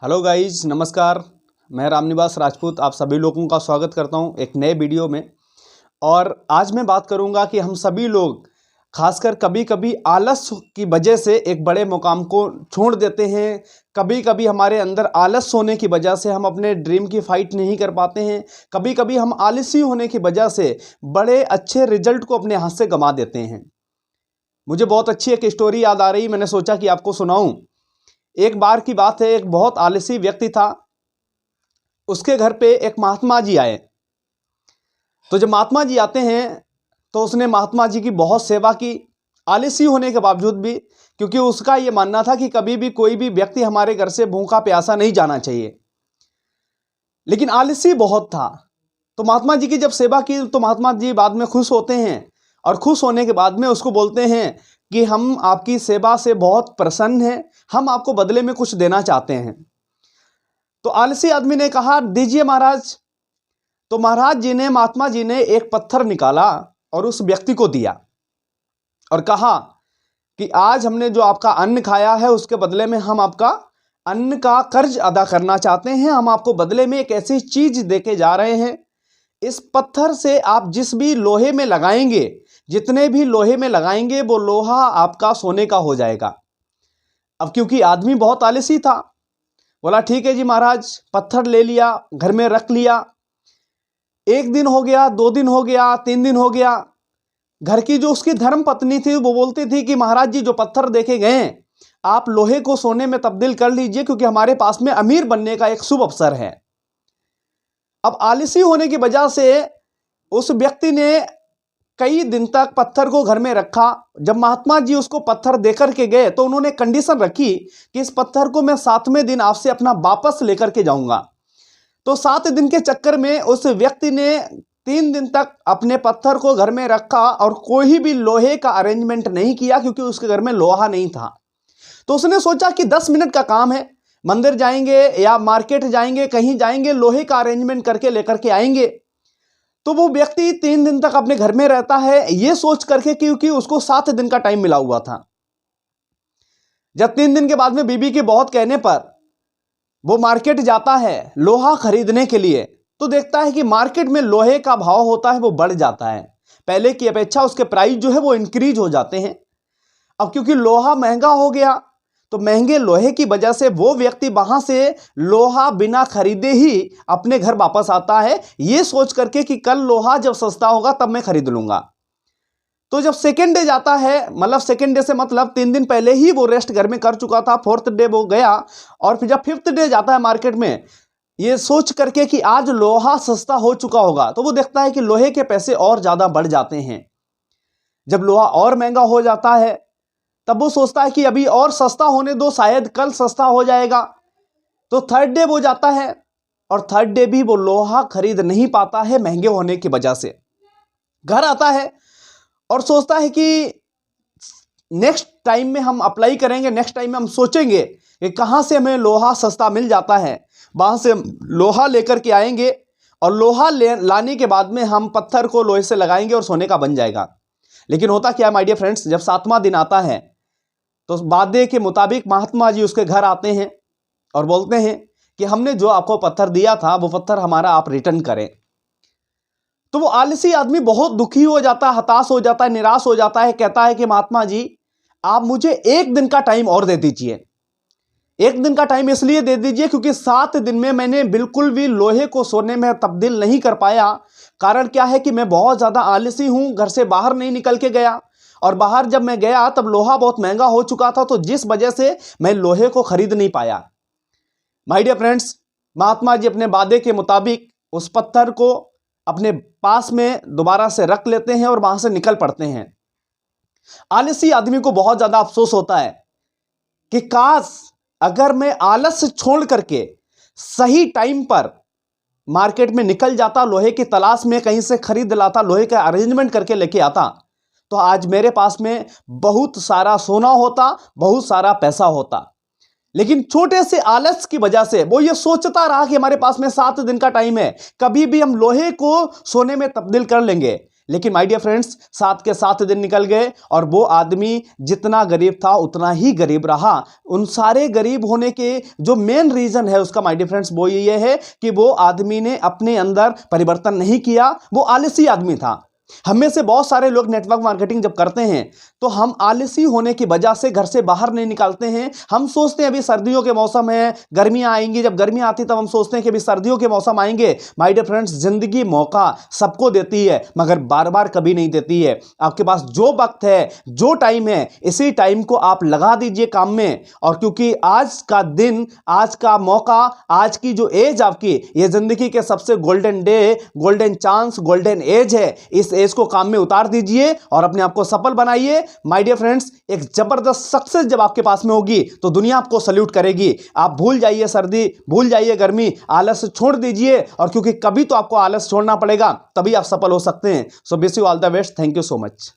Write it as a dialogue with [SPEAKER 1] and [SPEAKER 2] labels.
[SPEAKER 1] Hello guys, नमस्कार। मैं रामनिवास राजपूत आप सभी लोगों का स्वागत करता हूं एक नए वीडियो में। और आज मैं बात करूंगा कि हम सभी लोग खासकर कभी कभी आलस की वजह से एक बड़े मुकाम को छोड़ देते हैं। कभी कभी हमारे अंदर आलस होने की वजह से हम अपने ड्रीम की फाइट नहीं कर पाते हैं। कभी कभी हम आलसी होने की वजह से बड़े अच्छे रिजल्ट को अपने हाथ से गंवा देते हैं। मुझे बहुत अच्छी एक स्टोरी याद आ रही, मैंने सोचा कि आपको सुनाऊं। एक बार की बात है, एक बहुत आलसी व्यक्ति था। उसके घर पे एक महात्मा जी आए। तो जब महात्मा जी आते हैं तो उसने महात्मा जी की बहुत सेवा की, आलसी होने के बावजूद भी, क्योंकि उसका यह मानना था कि कभी भी कोई भी व्यक्ति हमारे घर से भूखा प्यासा नहीं जाना चाहिए। लेकिन आलसी बहुत था। तो महात्मा जी की जब सेवा की तो महात्मा जी बाद में खुश होते हैं और खुश होने के बाद में उसको बोलते हैं कि हम आपकी सेवा से बहुत प्रसन्न हैं, हम आपको बदले में कुछ देना चाहते हैं। तो आलसी आदमी ने कहा, दीजिए महाराज। तो महाराज जी ने, महात्मा जी ने एक पत्थर निकाला और उस व्यक्ति को दिया और कहा कि आज हमने जो आपका अन्न खाया है उसके बदले में हम आपका अन्न का कर्ज अदा करना चाहते हैं। हम आपको बदले में एक ऐसी चीज देके जा रहे हैं, इस पत्थर से आप जिस भी लोहे में लगाएंगे, जितने भी लोहे में लगाएंगे, वो लोहा आपका सोने का हो जाएगा। अब क्योंकि आदमी बहुत आलसी था, बोला ठीक है जी महाराज। पत्थर ले लिया, घर में रख लिया। एक दिन हो गया, 2 दिन हो गया, 3 दिन हो गया। घर की जो उसकी धर्म पत्नी थी वो बोलती थी कि महाराज जी जो पत्थर देखे गए आप लोहे को सोने में तब्दील कर लीजिए, क्योंकि हमारे पास में अमीर बनने का एक शुभ अवसर है। अब आलसी होने की वजह से उस व्यक्ति ने कई दिन तक पत्थर को घर में रखा। जब महात्मा जी उसको पत्थर देकर के गए तो उन्होंने कंडीशन रखी कि इस पत्थर को मैं 7वें दिन आपसे अपना वापस लेकर के जाऊंगा। तो 7 दिन के चक्कर में उस व्यक्ति ने 3 दिन तक अपने पत्थर को घर में रखा और कोई भी लोहे का अरेंजमेंट नहीं किया, क्योंकि उसके घर में लोहा नहीं था। तो उसने सोचा कि 10 मिनट का काम है, मंदिर जाएंगे या मार्केट जाएंगे, कहीं जाएंगे, लोहे का अरेंजमेंट करके लेकर के आएंगे। तो वो व्यक्ति 3 दिन तक अपने घर में रहता है, ये सोच करके, क्योंकि उसको 7 दिन का टाइम मिला हुआ था। जब 3 दिन के बाद में बीबी के बहुत कहने पर वो मार्केट जाता है लोहा खरीदने के लिए, तो देखता है कि मार्केट में लोहे का भाव होता है वो बढ़ जाता है। पहले की अपेक्षा उसके प्राइस जो है वो इंक्रीज हो जाते हैं। अब क्योंकि लोहा महंगा हो गया, तो महंगे लोहे की वजह से वो व्यक्ति वहां से लोहा बिना खरीदे ही अपने घर वापस आता है, ये सोच करके कि कल लोहा जब सस्ता होगा तब मैं खरीद लूंगा। तो जब सेकेंड डे जाता है, मतलब सेकेंड डे से मतलब 3 दिन पहले ही वो रेस्ट घर में कर चुका था, 4th डे वो गया और फिर जब 5th डे जाता है मार्केट में, ये सोच करके कि आज लोहा सस्ता हो चुका होगा, तो वो देखता है कि लोहे के पैसे और ज्यादा बढ़ जाते हैं। जब लोहा और महंगा हो जाता है तब वो सोचता है कि अभी और सस्ता होने दो, शायद कल सस्ता हो जाएगा। तो 3rd डे वो जाता है और 3rd डे भी वो लोहा खरीद नहीं पाता है महंगे होने की वजह से। घर आता है और सोचता है कि नेक्स्ट टाइम में हम अप्लाई करेंगे, नेक्स्ट टाइम में हम सोचेंगे कि कहां से हमें लोहा सस्ता मिल जाता है, वहां से लोहा लेकर के आएंगे और लोहा लाने के बाद में हम पत्थर को लोहे से लगाएंगे और सोने का बन जाएगा। लेकिन होता क्या है माय डियर फ्रेंड्स, जब 7वां दिन आता है तो वादे के मुताबिक महात्मा जी उसके घर आते हैं और बोलते हैं कि हमने जो आपको पत्थर दिया था वो पत्थर हमारा आप रिटर्न करें। तो वो आलसी आदमी बहुत दुखी हो जाता है, हताश हो जाता है, निराश हो जाता है। कहता है कि महात्मा जी आप मुझे 1 दिन का टाइम और दे दीजिए। 1 दिन का टाइम इसलिए दे दीजिए क्योंकि 7 दिन में मैंने बिल्कुल भी लोहे को सोने में तब्दील नहीं कर पाया। कारण क्या है कि मैं बहुत ज्यादा आलसी हूं, घर से बाहर नहीं निकल के गया और बाहर जब मैं गया तब लोहा बहुत महंगा हो चुका था, तो जिस वजह से मैं लोहे को खरीद नहीं पाया। My dear friends, Mahatma ji अपने वादे के मुताबिक उस पत्थर को अपने पास में दोबारा से रख लेते हैं और वहां से निकल पड़ते हैं। आलसी आदमी को बहुत ज्यादा अफसोस होता है कि काश अगर मैं आलस छोड़ करके सही टाइम पर मार्केट में निकल जाता, लोहे की तलाश में कहीं से खरीद लाता, लोहे का अरेंजमेंट करके लेके आता, तो आज मेरे पास में बहुत सारा सोना होता, बहुत सारा पैसा होता। लेकिन छोटे से आलस की वजह से वो ये सोचता रहा कि हमारे पास में 7 दिन का टाइम है, कभी भी हम लोहे को सोने में तब्दील कर लेंगे। लेकिन माय डियर फ्रेंड्स 7 के 7 दिन निकल गए और वो आदमी जितना गरीब था उतना ही गरीब रहा। उन सारे गरीब होने के जो मेन रीजन है उसका माय डियर फ्रेंड्स वो ये है कि वो आदमी ने अपने अंदर परिवर्तन नहीं किया, वो आलसी आदमी था। हम में से बहुत सारे लोग नेटवर्क मार्केटिंग जब करते हैं तो हम आलसी होने की वजह से घर से बाहर नहीं निकलते हैं। हम सोचते हैं अभी सर्दियों के मौसम है, गर्मियां आएंगी, जब गर्मियां आती तब हम सोचते हैं कि अभी सर्दियों के मौसम आएंगे। माय डियर फ्रेंड्स, जिंदगी मौका सबको देती है मगर बार बार कभी नहीं देती है। आपके पास जो वक्त है, जो टाइम है, इसी टाइम को आप लगा दीजिए काम में। और क्योंकि आज का दिन, आज का मौका, आज की जो एज आपकी, ये जिंदगी के सबसे golden day, golden chance, golden age है। इस एज को काम में उतार दीजिए और अपने आप को सफल बनाइए। माय डियर फ्रेंड्स, एक जबरदस्त सक्सेस जब आपके पास में होगी तो दुनिया आपको सल्यूट करेगी। आप भूल जाइए सर्दी, भूल जाइए गर्मी, आलस छोड़ दीजिए। और क्योंकि कभी तो आपको आलस छोड़ना पड़ेगा, तभी आप सफल हो सकते हैं। So wish you all the best. Thank you so much.